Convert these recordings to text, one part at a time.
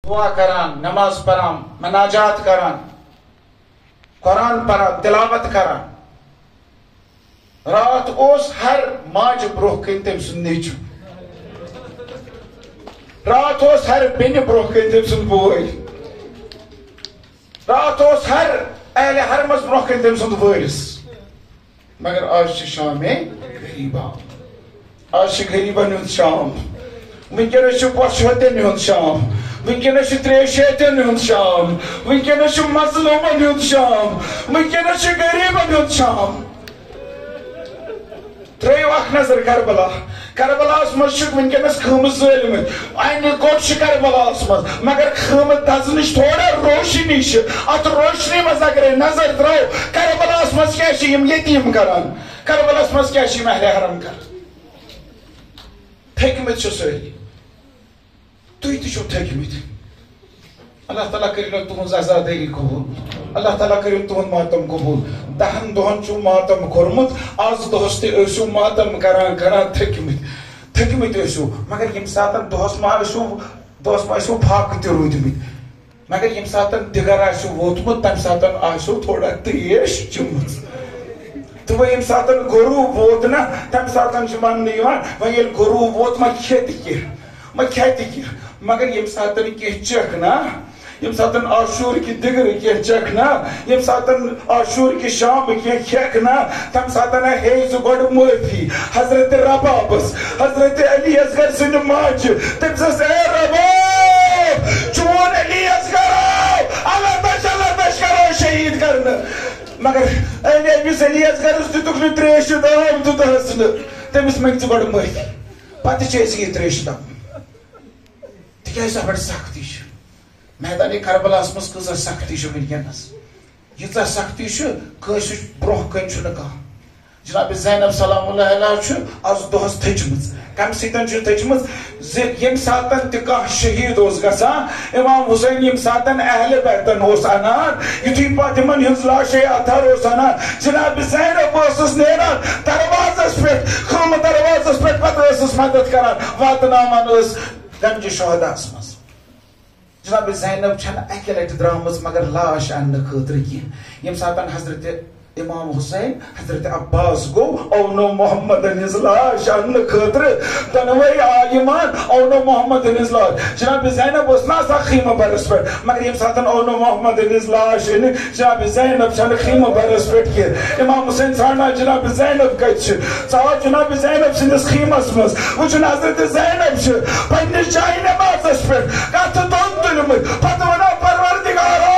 دعا کران، نماز پران، مناجات کران، قرآن پران، تلاوت کران. رات اوس ہر ماج برونٛہہ کن تٔمۍ سُنٛد نیٚچو، رات اوس ہر بیٚنہِ برونٛہہ کن تٔمۍ سُنٛد بوے، رات اوس ہر اہل حرمس برونٛہہ کن تٔمۍ سُنٛد وٲرِث. مگر آز چھِ شامے غریباں، آز چھِ غریبن ہُنٛد شام، ونکیٚنس چھُ پۄشوتٮ۪ن ہُنٛد شام، ونکیٚنس چھُ تریشیتٮ۪ن ہُنٛد شام، ونکیٚنس چھُ مظلومن ہُنٛد شام، ونکیٚنس چھُ غریبن ہُنٛد شام. ترٛٲیِو اکھ نظر کربلا، کربلاہس منٛز چھُ ونکیٚنس خٲمہٕ زٲلمٕتۍ، انہِ گوٚٹ چھُ کربلاہس منٛز، مگر خٲمہٕ دزنٕچ تھوڑا روشنی چھِ. اتھ روشنی منٛز اگرے نظر ترٛاوو کربلاہس منٛز کیٛاہ چھِ یِم یتیٖم کران، کربلاہس منٛز کیٛاہ چھِ یِم اہلِ حرم کران؟ تھٔکۍمٕتۍ چھِ سٲری، تُہۍ تہِ چھِو تھٔکۍمٕتۍ. اللہ تعالیٰ کٔرِنو تُہنٛز آزادٲری قبوٗل، اللہ تعالیٰ کٔرِن تُہنٛد ماتم قبوٗل. 10 دۄہن چھُو ماتم کوٚرمُت، آز دۄہس تہِ ٲسِو ماتم کران تھٔکۍمٕتۍ ٲسِو. مگر ییٚمہِ ساتہٕ دۄہس ما ٲسِو فاقہٕ تہِ روٗدمٕتۍ، مگر ییٚمہِ ساتہٕ دِگر آسِو ووتمُت تمہِ ساتہٕ آسِو تھوڑا تریش چٔمٕژ. تہٕ وۄنۍ ییٚمہِ ساتہٕ غروٗب ووت نا تمہِ ساتہٕ چھُ وننہٕ یِوان وۄنۍ ییٚلہِ غروٗب ووت ما کھے تہِ کینٛہہ. مگر ییٚمہِ ساتہٕ کینٛہہ چکھ نا، ییٚمہِ ساتہٕ عاشوٗر کہِ دِگرٕ کینٛہہ چکھ نا، ییٚمہِ ساتہٕ عاشوٗر کہِ شامہٕ کینٛہہ کھیٚکھ نا، تمہِ ساتہٕ ہے ژٕ گۄڈٕ معٲفی حضرت ربابس، حضرت علی اصغر سٕنٛدِ ماجہِ. تٔمِس ٲس اے رباب چون علی اصغر آو، اللہ تش کرو شہیٖد کرنہٕ. مگر أمِس علی اصغرس دِتُکھ نہٕ تریشہِ دام دِتہس نہٕ، تٔمِس منٛگۍ ژٕ گۄڈٕ معٲفی، پتہٕ چھِ أسۍ یہِ تریشہِ دام. تِکیٛازِ بڑٕ سختی چھِ میدانِ کربلاہس منٛز، کۭژاہ سختی چھِ ونکیٚنس، ییٖژاہ سختی چھِ کٲنٛسہِ برونٛہہ کَنہِ چھُنہٕ کانٛہہ. جناب زینب سلام اللہ علیہ چھُ آز دۄہس تھٔچمٕژ. کمہِ سۭتۍ چھِ تھٔچمٕژ زِ ییٚمہِ ساتہٕ تہِ کانٛہہ شہیٖد اوس گژھان، امام حسین ییٚمہِ ساتہٕ اہلِ بیتن اوس انان، یُتھُے پتہٕ تِمن ہٕنٛز لاشے اتھر اوس انان، جناب زینب ٲسٕس نیران دروازس پٮ۪ٹھ، خٲمہٕ دروازس پٮ۪ٹھ، پتہٕ ٲسٕس مدد کران، واتناوان ٲس گنجہِ شہداہس منٛز. جناب زینب چھنہٕ اکہِ لٹہِ درٛامٕژ مگر لاش اننہٕ خٲطرٕ کینٛہہ. ییٚمہِ ساتہٕ حضرت امام حسین حضرت عباس گوٚو اونو محمدن ہٕنٛز لاش اننہٕ خٲطرٕ، دۄنوے آے یِوان اونو محمدن ہٕنٛز لاش. جناب زینب ٲس نہٕ آسان خیمہٕ برس پٮ۪ٹھ، مگر ییٚمہِ ساتہٕ اونو محمدن ہٕنٛز لاش أنۍ، جناب زینب چھنہٕ خیمہٕ برس پٮ۪ٹھ کینٛہہ. امام حسین ژھانڈان جناب زینب کتہِ چھِ، ژاو جناب زینب سٕنٛدِس خیمس منٛز، وٕچھُن حضرت زینب چھِ پننِس جایہِ نمازس پٮ۪ٹھ کتھٕ توٚن تُلمٕتۍ، پتہٕ ونان پروردگارا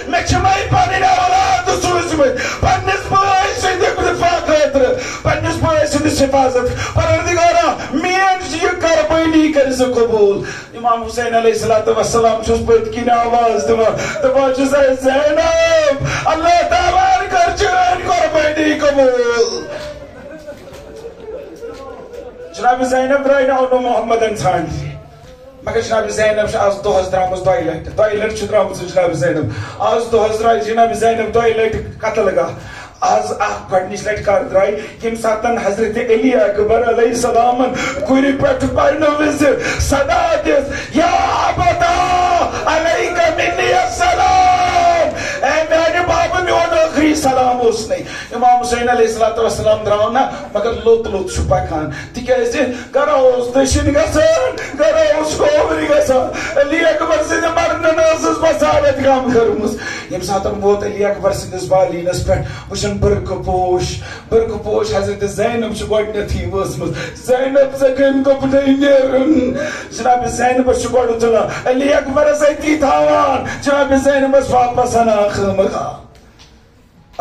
مےٚ چھِ وۄنۍ پنٕنۍ اولاد سوٗزمٕتۍ پننِس بٲے سٕنٛدِ دفاع خٲطرٕ، پننِس بٲے سٕنٛدِس حفاظت. پروردگارا میٲنۍ یہِ قربٲنی کٔرۍ زِ قبوٗل. امام حسین علیہ الصلوۃ والسلام چھُس پٔتۍ کِنۍ آواز دِوان دپان چھُس اے زینب اللہ تعالیٰ کر چٲنۍ قربٲنی قبوٗل. جناب زینب درٛاے نہٕ اونو محمدن ژھانڈنہِ، مگر جناب زینب چھِ آز دۄہس درٛامٕژ 2 لٹہِ چھِ درٛامٕژ جناب زینب. آز دۄہس درٛاے جناب زینب 2 لٹہِ قتل گاہ. آز اکھ گۄڈنِچ لٹہِ کر درٛاے ییٚمہِ ساتہٕ حضرت علی اکبر علیہ السلامن کُرِ پٮ۪ٹھ پرنہٕ وِزِ صدا دِژ یا ابتا علیکَ منی السلام، اے میانہِ بابہٕ میون ٲخری سلام اوس نَے. امام حسین علیہ الصلوۃ والسلام درٛاو نہ مگر لوٚت لوٚت چھُ پکان، تِکیٛازِ گرا اوس دٔچھِنۍ گژھان، گرا اوس کھوورِ گژھان. علی اکبر سٕنٛدِ مرنہٕ نہٕ ٲسٕس بصارت غم کٔرمٕژ. ییٚمہِ ساتہٕ ووت علی اکبر سٕنٛدِس بالینس پٮ۪ٹھ، وٕچھن برقہٕ پوش حضرت زینب چھِ گۄڈنیتھٕے وٲژمٕژ. زینب ژےٚ کٔمۍ دوٚپنَے نیرُن. جناب زینبس چھُ گۄڈٕ تُلان، علی اکبرس أتی تھاوان، جناب زینبس واپس انان خٲمہٕ گاہ.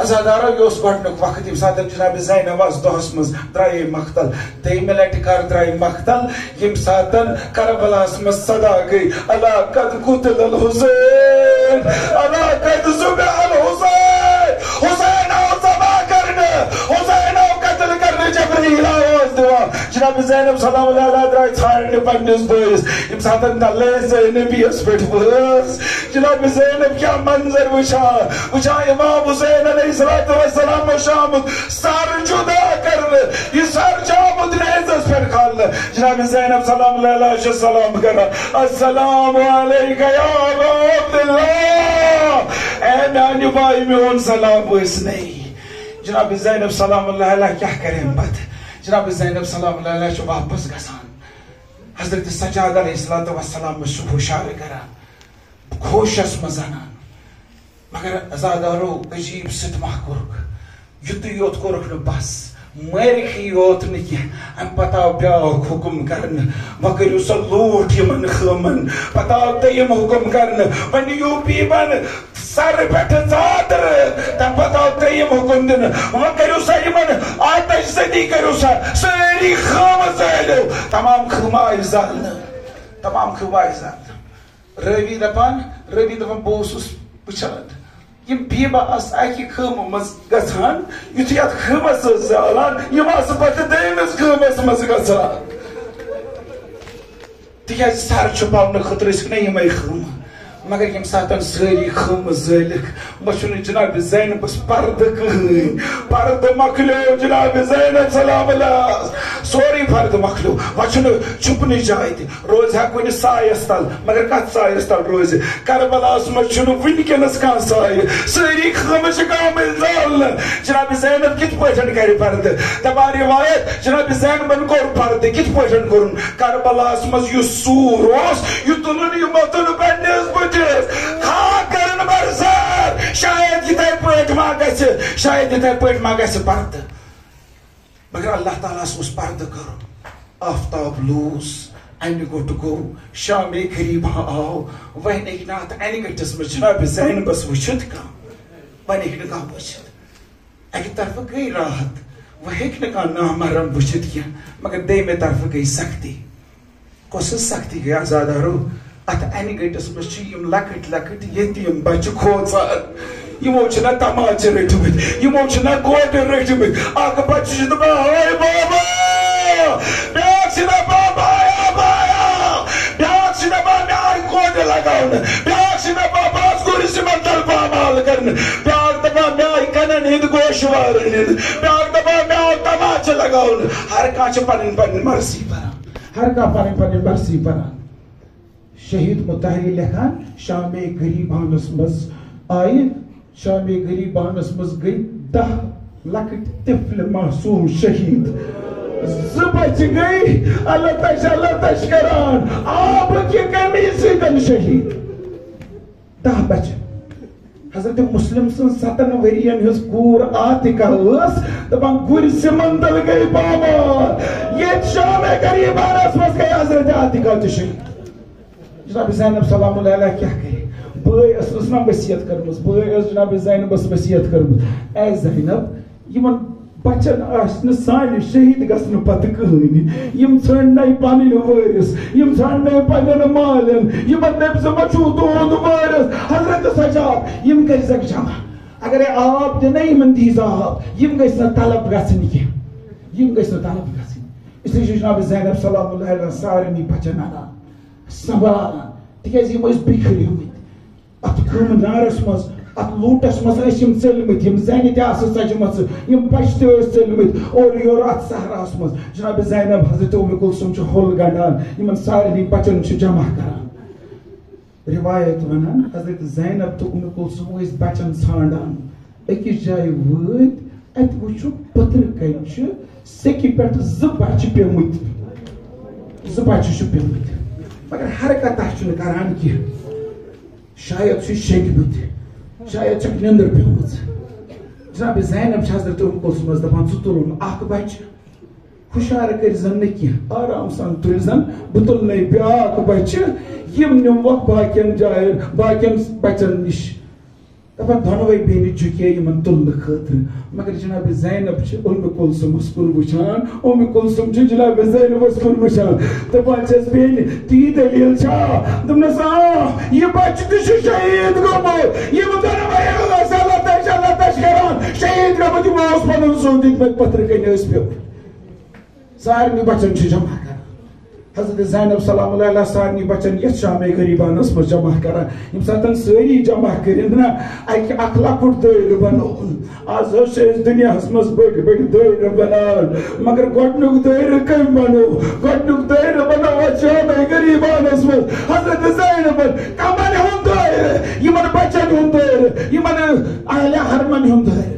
ازادارو یہِ اوس گۄڈنیُک وقت ییٚمہِ ساتہٕ جناب زینب آز دۄہس منٛز درٛایے مختل. دوٚیمہِ لٹہِ کر درٛایہِ مختل ییٚمہِ ساتہٕ کربلاہس منٛز صدا گٔے الا قد قتل الحسین، الا قد ذبح الحسین، حسین آو ذبح کرنہٕ، حسین آو قتل کرنہٕ. جبریٖل آواز دِوان جناب زینب سلام اللہ علیہ درائے ژھارنہِ پننِس بٲیِس ییٚمہِ ساتہٕ دلٲے نبیَس پٮ۪ٹھ وٲژ جناب زینب کیٛاہ منظر وٕچھان امام حسین علیہ السلام اوس آمُت سر جدا کرنہٕ یہِ سر چھُ آمُت نیزس پٮ۪ٹھ کھالنہٕ جناب زینب سلام اللہ علیہ چھِ سلام کران السلام علیکہ یا ابا عبداللہ اے میانہِ بھائی میون سلام ٲسۍ نہیں جناب زینب سلام اللہ علیہ کیا کریں پتہٕ جناب زینب سلام اللہ علیہ چھُ واپس گژھان حضرت سجاد علیہ السلام چھُ ہُشار کران خوشس منٛز انان مگر عزادارو عجیب ستمہ کوٚرُکھ یُتُے یوت کوٚرُکھ نہٕ بس مٲرِکھٕے یوت نہٕ کینٛہہ امہِ پتہٕ آو بیٛاکھ حُکُم کرنہٕ وۄنۍ کٔرِو سا لوٗٹھ یِمن خٲمن پتہٕ آو دوٚیِم حُکُم کرنہٕ وۄنۍ نِیِو بیٖبن سر پٮ۪ٹھٕ ژادرٕ تمہِ پتہٕ آو ترٛیٚیِم حُکُم دِنہٕ وۄنۍ کٔرِو سا یِمن آتش زدی کٔرِو سا سٲری خٲمہٕ زٲلِو تمام خٲمہٕ آیہِ زالنہٕ رٲوی دپان بہٕ اوسُس وٕچھان یِم بیٖبہٕ آسہٕ اکہِ خٲمہٕ منٛز گژھان یُتھُے اتھ خٲمس ٲس زالان یِم آسہٕ پتہٕ دوٚیمِس خٲمس منٛز گژھان تِکیٛازِ سر چھُپاونہٕ خٲطرٕ ٲسِکھ نہ یِمے خٲمہٕ مگر ییٚمہِ ساتہٕ سٲری خٲمہٕ زٲلِکھ وۄنۍ چھُنہٕ جناب زینبس پردٕ کٕہٕنۍ پردٕ مۄکلیو جناب زینب سلام اللہ سورُے پردٕ مۄکلیو وۄنۍ چھُنہٕ چھُپنٕچ جاے تہِ روزِ ہا کُنہِ سایس تل مگر کتھ سایس تل روزِ کربلاہس منٛز چھُنہٕ وٕنکیٚنس کانٛہہ سایہِ سٲری خٲمہٕ چھِ گٲمٕتۍ زالنہٕ جناب زینب کِتھ پٲٹھۍ کرِ پردٕ دپان روایت جناب زینبن کوٚر پردٕ کِتھ پٲٹھۍ کوٚرُن کربلاہس منٛز یُس سوٗر اوس یہِ تُلُن یہِ مۄتُن پننِس بٕتھِس کرن برسر شاید یِتھے پٲٹھۍ ما گژھِ پردٕ مگر اللہ تعالیٰ اوس پردٕ کرُن آفتاب لوٗس انہِ گوٚٹ گوٚو شامے غریباں آو وۄنۍ ہیٚکہِ نہٕ اتھ انہِ گٔٹِس منٛز جناب زینبس وٕچھِتھ کانٛہہ وۄنۍ ہیٚکہِ نہٕ کانٛہہ وٕچھِتھ اکہِ طرفہٕ گٔے راحت وۄنۍ ہیٚکہِ نہٕ کانٛہہ نامحرم وٕچھِتھ کینٛہہ مگر دوٚیمہِ طرفہٕ گٔے سختی کۄس سختی گٔے عزادارو اتھ انہِ گٔٹِس منٛز چھِ یِم لۄکٕٹۍ لۄکٕٹۍ یتیٖم بچہِ کھوژان یِمو چھِنہ تماچہِ رٔٹمٕتۍ یِمو چھِنہ گوٹہِ رٔٹمٕتۍ اکھ بچہِ چھُ دپان ہاے بابا بیٛاکھ چھِ دپان بایا بایا بیٛاکھ چھِ دپان مےٚ آیہِ گوٹہِ لگاونہٕ بیٛاکھ چھِ دپان بس گوٚرِس یِمن تل پامال کرنہٕ بیٛاکھ دپان مےٚ آیہِ کنن ہٕنٛدۍ گوشوارن ہٕنٛدۍ بیٛاکھ دپان مےٚ آو تماچہِ لگاونہٕ ہر کانٛہہ چھِ پنٕنۍ پنٕنۍ مرضی بران ہر کانٛہہ پنٕنۍ پنٕنۍ مرضی بران شہید متحری لکھان شامے غریبانس منٛز آیہِ شامے غریبانس منٛز گٔے 10 لۄکٕٹۍ طفلہِ معصوٗم شہید 2 بچہِ گٔے اللہ تش کران آبہٕ کہِ کمی سۭتۍ شہید 10 بچہِ حضرت مسلم سٕنٛز 7 ؤرین ہٕنٛز کوٗر آتِکا ٲس دپان گُرۍ سِمن تل گٔے پامال ییٚتہِ شامے غریبانس منٛز گٔے حضرت آتِکا تہِ شہید جناب زینب سلام اللہ علیہ کیا کرے بٲے ٲسٕس نا وصیت کٔرمٕژ بٲے ٲس جناب زینبس وصیت کٔرمٕژ اے زینب یِمن بچن آسہِ نہٕ سانہِ شہید گژھنہٕ پتہٕ کٕہٕنۍ یِم ژھانڈنَے پنٕنۍ وٲرِس یِم ژھانڈنَے پننٮ۪ن مالٮ۪ن یِمن دٔپۍ ژٕ ما چھُو تُہُنٛد وٲرِس حضرت سجاد یِم کٔرۍزٮ۪کھ جمع اگرے آب دِنَے یِمن دیٖزِ آب یِم گٔژھۍ نہٕ طلب گژھٕنۍ کینٛہہ یِم گٔژھۍ نہٕ طلب گژھٕنۍ اسلیے چھُ جناب زینب سلام اللہ علیہ سارنٕے بچن انان سنبھالان تِکیٛازِ یِم ٲسۍ بِکھرٲمٕتۍ اتھ خٲمہٕ نارس منٛز اتھ لوٗٹس منٛز ٲسۍ یِم ژٔلمٕتۍ یِم زنہِ تہِ آسہٕ ژجمژٕ یِم بچہِ تہِ ٲسۍ ژٔلمٕتۍ اورٕ یورٕ اتھ صحراہس منٛز جناب زینب حضرت کلثوم چھُ ہوٚل گنڈان یِمن سارنٕے بچن چھُ جمع کران روایت ونان حضرت زینب تہٕ کلثوم ٲسۍ بچن ژھانڈان أکِس جایہِ وٲتۍ اتہِ وٕچھُکھ پٔتھرٕ کنہِ چھِ سیٚکہِ پٮ۪ٹھ 2 بچہِ پیٚمٕتۍ 2 بچہِ چھِ پیٚمٕتۍ مگر حرکتہ چھُنہٕ کران کینٛہہ شاید چھُ شیٚنگمٕتۍ شاید چھکھ نیٚنٛدٕر پیٚمٕژ جناب زینب چھِ حضرت کلثومس دپان ژٕ تُلُن اکھ بچہِ ہُشار کٔرۍزن نہٕ کینٛہہ آرام سان تُلۍزن بہٕ تُلنَے بیٛاکھ بچہِ یِم نِموکھ باقین جاین باقین بچن نِش دپان دۄنوَے بیٚنہِ جُکے یِمن تُلنہٕ خٲطرٕ مگر جناب زینب چھِ کلثومس کُن وٕچھان کلثوم چھِ جناب زینبس کُن وٕچھان دپان چھَس بیٚنہِ تی دٔلیٖل چھا دوٚپنَس یہِ بچہِ تہِ چھُ شہید گوٚمُت یِم دۄنوَے ٲسۍ اللہ تش کران شہید گوٚمُت یِمو اوس پنُن سُہ دِتمُت پٔتھرٕ کَنہِ ٲسۍ پیٚمٕتۍ سارنی بچن جمع کران حضرت زینب سلام اللہ علیہ سارنی بچن یت شامے غریبانس مز جمع کران یم ساتن ساری جمع کرن نا اک لکٹ دیر بنون آز دنیا مز بڑ بڑ دیر بنان مگر گۄڈنیُک دیر کم بنو گۄڈنیُک دیر بنو شامے غریبانس مز حضرت زینبن کمن ہُنٛد دیر یمن بچن ہُنٛد دیر یمن عالیہ حرمن ہُنٛد دیر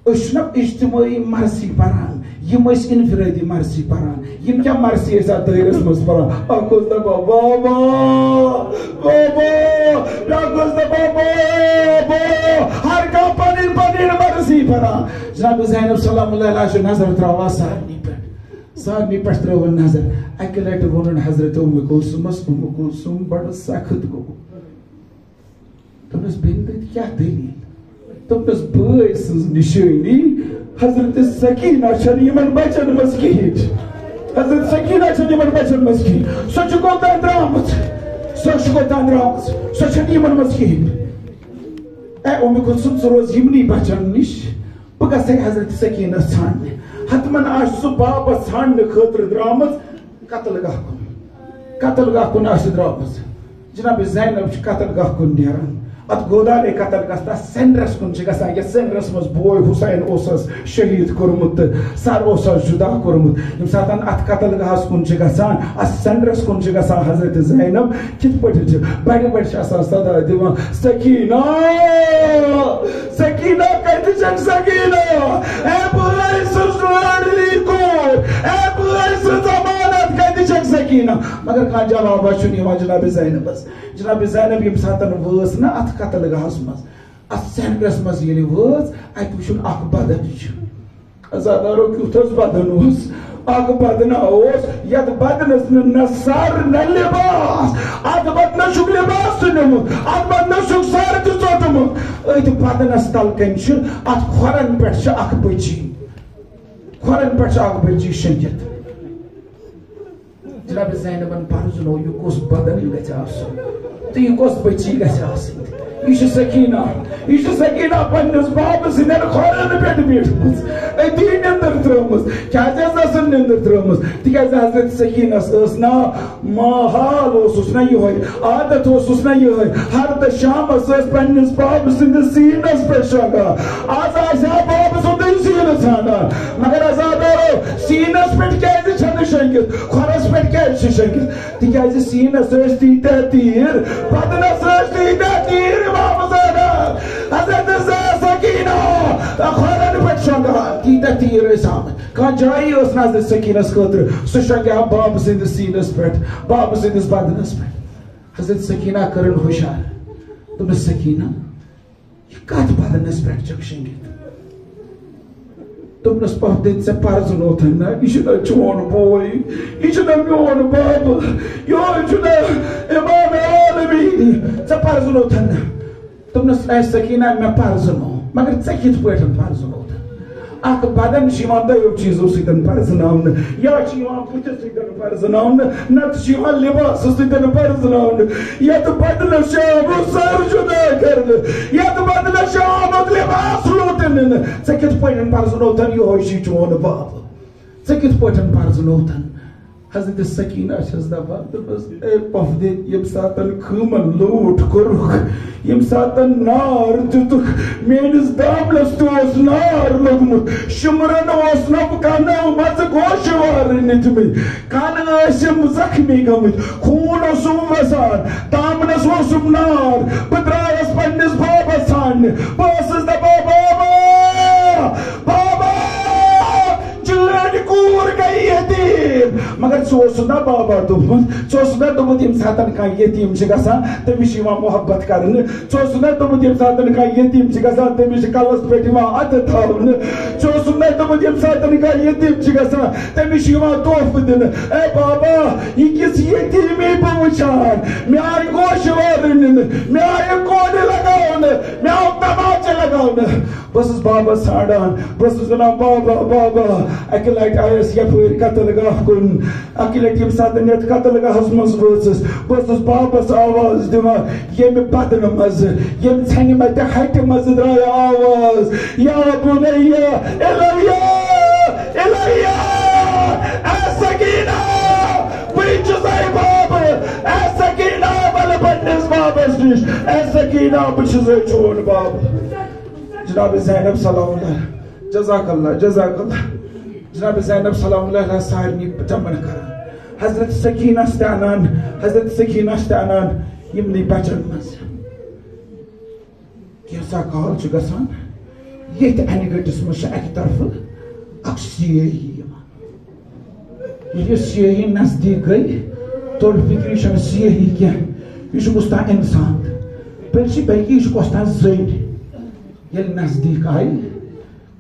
أسۍ چھِنہ اجتماعی مرثی پران یم ٲسۍ انفرٲدی مرثی پران یم کیٛاہ مرثی ٲسۍ اتھ دٲیرس منٛز پران اکھ اوس دپان بابا بابا بیٛاکھ اوس دپان بابا ہر کانٛہہ پنٕنۍ پنٕنۍ مرثی پران جناب زینب سلام اللہ علیہ چھُ نظر تراوان سارنٕے پٮ۪ٹھ ترٲوٕن نظر اکہِ لٹہِ ووٚنُن حضرت کلثومس کلثوم بڑٕ سخت گوٚو دوٚپنس بیٚنہِ کیٛاہ دٔلیٖل دوٚپنس بٲے سٕنٛز نِشٲنی حضرت سکینہ چھن یمن بچن مز کہین حضرت سکینہ چھن یمن بچن مز کہین سو چھ کوتاں درامٕژ سو چھن یمن مز کہین اے ام کلثوم ژٕ روز یمنٕے بچن نش بہٕ گژھے حضرت سکینہ ژھانڈنہِ حتمن آسہِ سُہ بابس ژھانڈنہٕ خٲطرٕ درامٕژ قتل گاہ کُن آسہِ درامٕژ جناب زینب چھِ قتل گاہ کُن نیران ات گودالے قتل گژھتا سینڈرس کن گژھان یتھ سینڈرس مز بوے حسین اوسس شہید کورمت سر اوسس جدا کورمت یم ساتن ات قتل گاہس کن گژھان ات سینڈرس کن گژھان حضرت زینب کت پٲٹھۍ بڑِ بڑِ آسان صدا دِوان سکینہ سکینہ کتہِ چھکھ سکینہ اے بٲے سٕنٛز لاڈلی کور اے بٲے سٕنٛز امانت کتہِ چھکھ سکینہ مگر کانٛہہ جوابا چھُنہٕ یِوان جناب زینبس جناب زینب یم ساتن وٲژ نا ات قتل گاہس مز ات سینڈرس مز ییٚلہِ وٲژ اتہِ وٕچھُن اکھ بدن چھُ عزادارو کیُتھ بدن اوس اکھ بدنہ اوس یتھ بدنس نہ سر نہ لباس اتھ بدنس چھُکھ لباس تہِ نیوٗمُت اتھ بدنس چھُکھ سر تہِ ژوٚٹمُت أتھۍ بدنس تل کَنۍ چھُ اتھ کھۄرن پٮ۪ٹھ چھِ اکھ بٔچی شٔنگِتھ جناب زینبن پرزنو یہِ کُس بدن گژھِ آسُن تہٕ یہِ کۄس بٔچی گژھِ آسٕنۍ یہ سکینہ پنس باب سندین کھورن پہ بیٹھمز اتی نندر ترمز کیازِ ٲسن نندر ترمز تکیازِ حضرت سکینس ٲس نا ماحول اوسُس نا یہوے عادت اوسُس نا یہوے ہر دۄہ شامس ٲس پنس باب سندس سینس پہ شۄنگان آز آسہِ باب سُنٛدٕے سیٖنہٕ ژھانڈان مگر عزادارو سینس پہ کیازِ چھنہٕ شۄنگِتھ کھۄرس پہ کیازِ چھِ شۄنگِتھ تکیازِ سینس ٲسۍ تیٖتیاہ تیٖر بدنس ٲسۍ تیٖتیاہ تیٖر حضرت سکینہ کھۄرن پٮ۪ٹھ شۄنگان تیٖتیاہ تیٖر ٲسۍ آمٕتۍ کانٛہہ جایی ٲس نہٕ حضرت سکینس خٲطرٕ سُہ شۄنگہِ ہا بابہٕ سٕنٛدِس سیٖنس پٮ۪ٹھ بابہٕ سٕنٛدِس بدنس پٮ۪ٹھ حضرت سکینہ کٔرٕن ہُشار دوٚپنس سکینہ یہِ کتھ بدنس پٮ۪ٹھ چھکھ شۄنگِتھ دوٚپنس پۄپھ ژےٚ پرزنوتھن نا یہِ چھُنہ چون بوے یہِ چھُنہ میون بابہٕ یہوے چھُنہ امام عالمیٖن ژےٚ پرزنوتھن نا دوٚپنس اے سکینہ مےٚ پرزنو مگر ژےٚ کِتھ پٲٹھۍ پرزنوتھن اکھ بدن چھُ یِوان دۄیو چیٖزو سۭتۍ پرزناونہٕ یا چھُ یِوان بُتھِس سۭتۍ پرزناونہٕ نتہٕ چھُ یِوان لباسس سۭتۍ پرزناونہٕ یتھ بدنس چھُ آمُت سر جدا کرنہٕ یتھ بدنس چھُ آمُت لباس لوٗٹنہٕ ژےٚ کِتھ پٲٹھۍ پرزنوتھن یہوے چھُے چون بابہٕ ژےٚ کِتھ پٲٹھۍ پرزنوتھن حضرت سکینہ چھس دپان دوٚپمس اے پۄپھ دِنۍ ییٚمہِ ساتن خۭمن لوٗٹھ کوٚرُکھ ییٚمہِ ساتن نار دِتُکھ میٲنِس دامنس تہِ اوس نار لوٚگمُت شُمرن اوس نہٕ کنو مژٕ گوشوارٕ نِتمٕتۍ کن ٲسِم زخمی گٔمٕتۍ خوٗن اوسُم وسان دامنس اوسُم نار بہٕ درٛایس پننِس بابس ژھانڈنہِ بہٕ ٲسٕس دپان بابا چٲنۍ کوٗر گٔے یتیٖم مگر ژٕ اوسُکھ نا بابا دوٚپمُت ژٕ اوسُکھ نا دوٚپمُت ییٚمہِ ساتن کانٛہہ یتیٖم چھُ گژھان تٔمِس چھُ یِوان محبت کرنہٕ ژٕ اوسُکھ نا دوٚپمُت ییٚمہِ ساتن کانٛہہ یتیٖم چھُ گژھان تٔمِس چھِ کلس پٮ۪ٹھ یِوان اَتھٕ تھاونہٕ ژٕ اوسُکھ نا دوٚپمُت ییٚمہِ ساتن کانٛہہ یتیٖم چھُ گژھان تٔمِس چھُ یِوان تحفہٕ دِنہٕ اے بابا یہِ کِژھ یتیٖمی بہٕ وٕچھان مےٚ آیہِ گوشوارٕ نِنہٕ مےٚ آیہِ کونہِ لگاونہٕ مےٚ آو تماچہِ لگاونہٕ بہٕ ٲسٕس بابس ژھانڈان بہٕ ٲسٕس ونان بابا اکہِ لٹہِ آیس یپٲرۍ قتل گاہ کُن اکہِ لٹہِ ییٚمہِ ساتن یتھ قتل گاہس منٛز وٲژٕس بہٕ ٲسٕس بابس آواز دِوان ییٚمہِ بدنہٕ منٛزٕ ییٚمہِ ژھنہِ مےٚ تہِ ہٹہِ منٛزٕ درٛایہِ آواز یا بُنَیّا اِلَیّا اِلَیّا چیزائی باب اے سکینہ بل بٹنس بابس نش اے سکینہ بچزے چون باب. جناب زینب سلام اللہ جزاک اللہ جزاک اللہ. جناب زینب سلام اللہ علیہ سارنی جمع کران. حضرت سکینہ استعنان حضرت سکینہ استعنان یمنی بچن مز کیسا کال چھ گژھان یت انہ گٹس مز اکہ طرف اک سیاہی یہ سیاہی نزدیک گئی توڑ فکری چھ سیاہی کیا یہ گوستا انسان پھر بلکہ یہ گوستا زٔنۍ ییٚلہِ نزدیک آئی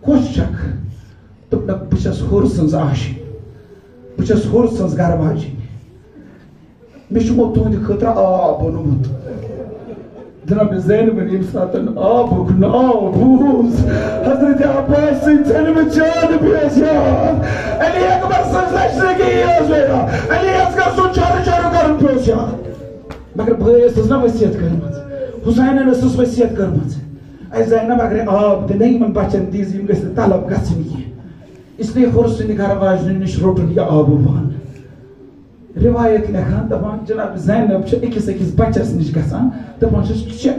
کۄس چھکھ دوٚپنکھ بہٕ چھس ہُر سٕنٛز آشِنۍ بہٕ چھس ہُر سٕنٛز گرٕ واجِنۍ مےٚ چھُ تُہنٛدِ خٲطرٕ آب اوٚنمُت. جناب زینبن ییٚمہِ ساتہٕ آبُک ناو بوٗز حضرت عباس سٕنٛدۍ ژھٮ۪نمٕژ جان پیٚیَس یاد. علی اکبر سٕنٛز لشکرگی ٲس ویران علی اصغر سُنٛد چورٕ چورٕ کرُن پیوٚس یاد. مگر بٲے ٲسٕس نا ؤصیت کٔرمٕژ حُسینن ٲسٕس ؤصیت کٔرمٕژ اے زینب اگرے آب دِ یِمن بچن دِیٖزِ یِم گٔژھۍ نہٕ طلب گژھٕنۍ کینٛہہ اس لیے ہُر سٕنٛدِ گرٕ واجنہِ نِش روٚٹُن یہِ آبہٕ بانہٕ. روایت لیکھان دپان جناب زینب چھِ أکِس أکِس بچس نِش گژھان دپان چھس چے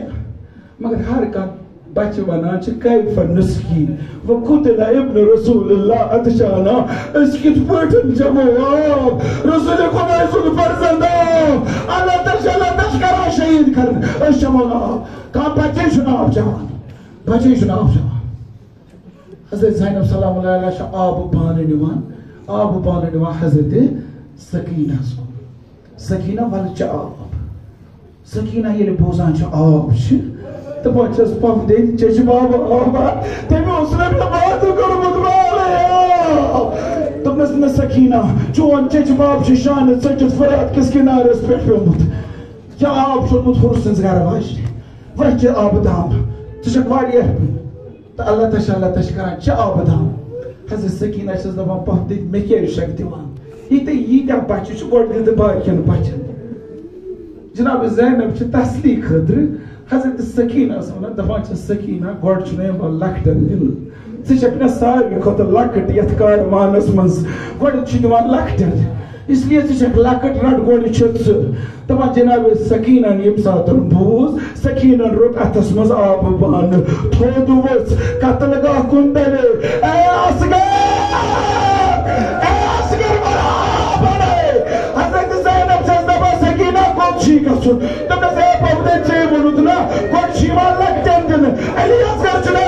مگر ہر کانٛہہ بچہِ ونان چھِ کیف نسخی وقتل ابن رسول اللہ اتشانا أسۍ کِتھ پٲٹھۍ چٮ۪مو آب رسول خۄداے سُنٛد فرزند آب اللہ تش کران شہیٖد کرن أسۍ چٮ۪مو نہٕ آب. کانٛہہ بچے چھُنہٕ آب چٮ۪وان بچے چھُنہٕ آب چٮ۪وان. حضرت زینب سلام اللہ علیہ چھِ آبہٕ بانہٕ نِوان حضرت سکینہ کُن. سکینہ ول چ آب سکینہ ییٚلہِ بوزان چھِ آب چھِ دپان چھس پمپ دِنۍ چیٚچہِ بابہٕ آبا تٔمۍ اوس نہٕ مےٚ وعدٕ کوٚرمُت والے آب. دوٚپنس نہ سکینہ چون چیٚچہِ باب چھُ شانہٕ ژٔٹِتھ فرات کِس کِنارس پٮ۪ٹھ پیوٚمُت کیٛاہ آب چھُ اوٚنمُت ہُر سٕنٛز گرٕ واجنہِ وۄنۍ چہِ آبہٕ دام ژٕ چھکھ واریاہ تہٕ اللہ تش کران چہِ آبہٕ دام. حضرت سکینہ چھس دپان پمپ دِنۍ مےٚ کیٛازِ چھکھ دِوان ییٖتیٛاہ بچہِ چھِ گۄڈٕ دِ تہٕ باقین بچن. جناب زینب چھِ تسلی خٲطرٕ حضرت سکینہس ونان دپان چھِ سکینہ گۄڈٕ چھُنہٕ یِوان لۄکٹٮ۪ن دِنہٕ ژٕ چھکھ مےٚ ساروی کھۄتہٕ لۄکٕٹ یتھ کاروانس منٛز گۄڈٕ چھِ دِوان لۄکٹٮ۪ن اس لیے ژٕ چھکھ لۄکٕٹ رٹ گۄڈٕ چھِ ژٕ. دپان جناب سکینہن ییٚمہِ ساتہٕ بوٗز سکینہن روٚٹ اتھس منٛز آبہٕ بانہٕ تھوٚد ؤژھ قتل گاہ کُن دَرے اے اصغر حضرت زینب چھس دپان سکینہ کوٚت چھی گژھُن دوٚپنس اے پمپ ژےٚ ووٚنُتھ نا گۄڈٕ چھِ یِوان لۄکٹٮ۪ن دِنہٕ علی اصغر چھُنہ